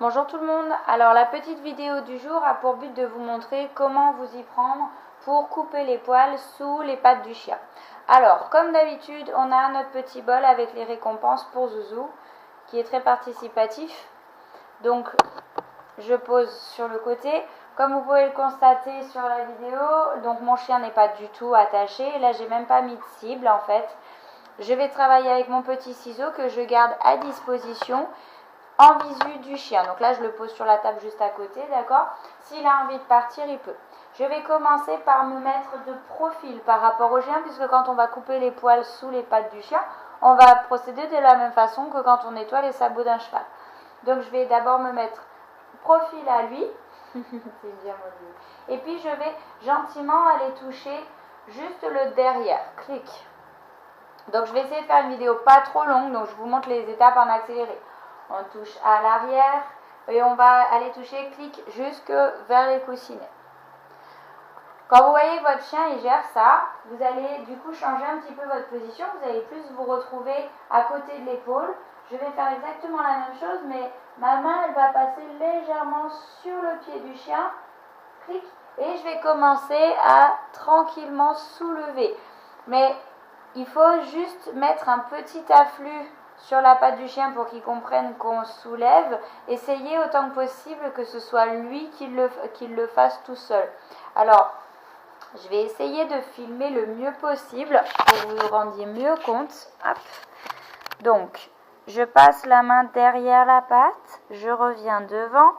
Bonjour tout le monde, alors la petite vidéo du jour a pour but de vous montrer comment vous y prendre pour couper les poils sous les pattes du chien. Alors comme d'habitude on a notre petit bol avec les récompenses pour Zouzou qui est très participatif. Donc je pose sur le côté. Comme vous pouvez le constater sur la vidéo, donc mon chien n'est pas du tout attaché. Là j'ai même pas mis de cible en fait. Je vais travailler avec mon petit ciseau que je garde à disposition en visu du chien. Donc là je le pose sur la table juste à côté, d'accord? S'il a envie de partir, il peut. Je vais commencer par me mettre de profil par rapport au chien, puisque quand on va couper les poils sous les pattes du chien, on va procéder de la même façon que quand on nettoie les sabots d'un cheval. Donc je vais d'abord me mettre profil à lui. C'est bien maudit. Et puis je vais gentiment aller toucher juste le derrière. Clic. Donc je vais essayer de faire une vidéo pas trop longue, donc je vous montre les étapes en accéléré. On touche à l'arrière et on va aller toucher, clic, jusque vers les coussinets. Quand vous voyez que votre chien il gère ça, vous allez du coup changer un petit peu votre position. Vous allez plus vous retrouver à côté de l'épaule. Je vais faire exactement la même chose, mais ma main elle va passer légèrement sur le pied du chien. Clic. Et je vais commencer à tranquillement soulever. Mais il faut juste mettre un petit afflux sur la patte du chien pour qu'il comprenne qu'on soulève. Essayez autant que possible que ce soit lui qui le fasse tout seul. Alors, je vais essayer de filmer le mieux possible pour que vous vous rendiez mieux compte. Hop. Donc, je passe la main derrière la patte, je reviens devant,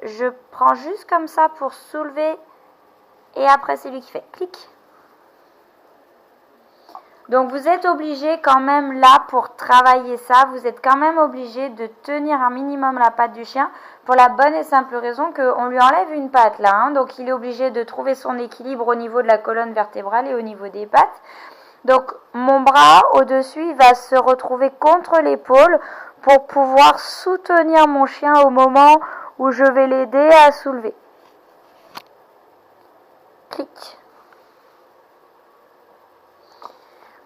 je prends juste comme ça pour soulever et après c'est lui qui fait clic. Donc vous êtes obligé quand même là pour travailler ça, vous êtes quand même obligé de tenir un minimum la patte du chien pour la bonne et simple raison qu'on lui enlève une patte là. Donc il est obligé de trouver son équilibre au niveau de la colonne vertébrale et au niveau des pattes. Donc mon bras au-dessus il va se retrouver contre l'épaule pour pouvoir soutenir mon chien au moment où je vais l'aider à soulever. Clic.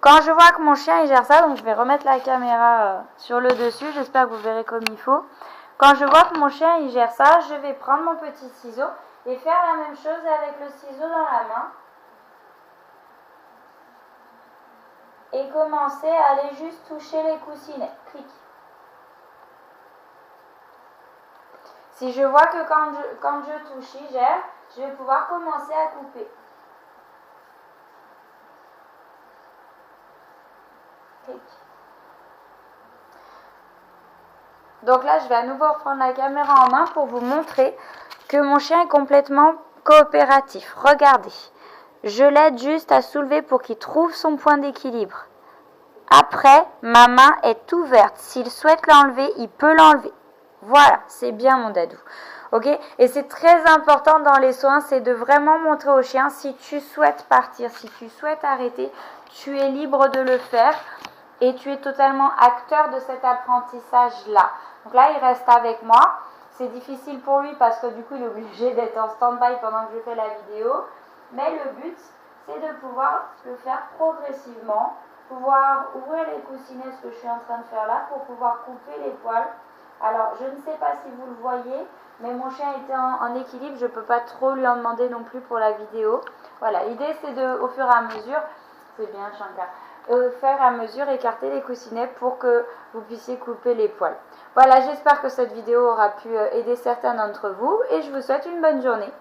Quand je vois que mon chien il gère ça, donc je vais remettre la caméra sur le dessus, j'espère que vous verrez comme il faut. Quand je vois que mon chien il gère ça, je vais prendre mon petit ciseau et faire la même chose avec le ciseau dans la main. Et commencer à aller juste toucher les coussinets. Clic. Si je vois que quand je touche, il gère, je vais pouvoir commencer à couper. Clic. Donc là, je vais à nouveau reprendre la caméra en main pour vous montrer que mon chien est complètement coopératif. Regardez, je l'aide juste à soulever pour qu'il trouve son point d'équilibre. Après, ma main est ouverte. S'il souhaite l'enlever, il peut l'enlever. Voilà, c'est bien mon dadou. Ok? Et c'est très important dans les soins, c'est de vraiment montrer au chien, si tu souhaites partir, si tu souhaites arrêter, tu es libre de le faire et tu es totalement acteur de cet apprentissage-là. Donc là, il reste avec moi. C'est difficile pour lui parce que du coup, il est obligé d'être en stand-by pendant que je fais la vidéo. Mais le but, c'est de pouvoir le faire progressivement, pouvoir ouvrir les coussinets, ce que je suis en train de faire là, pour pouvoir couper les poils. Alors, je ne sais pas si vous le voyez, mais mon chien était en équilibre, je ne peux pas trop lui en demander non plus pour la vidéo. Voilà, l'idée c'est de, au fur et à mesure, c'est bien Shankar, au fur et à mesure écarter les coussinets pour que vous puissiez couper les poils. Voilà, j'espère que cette vidéo aura pu aider certains d'entre vous et je vous souhaite une bonne journée.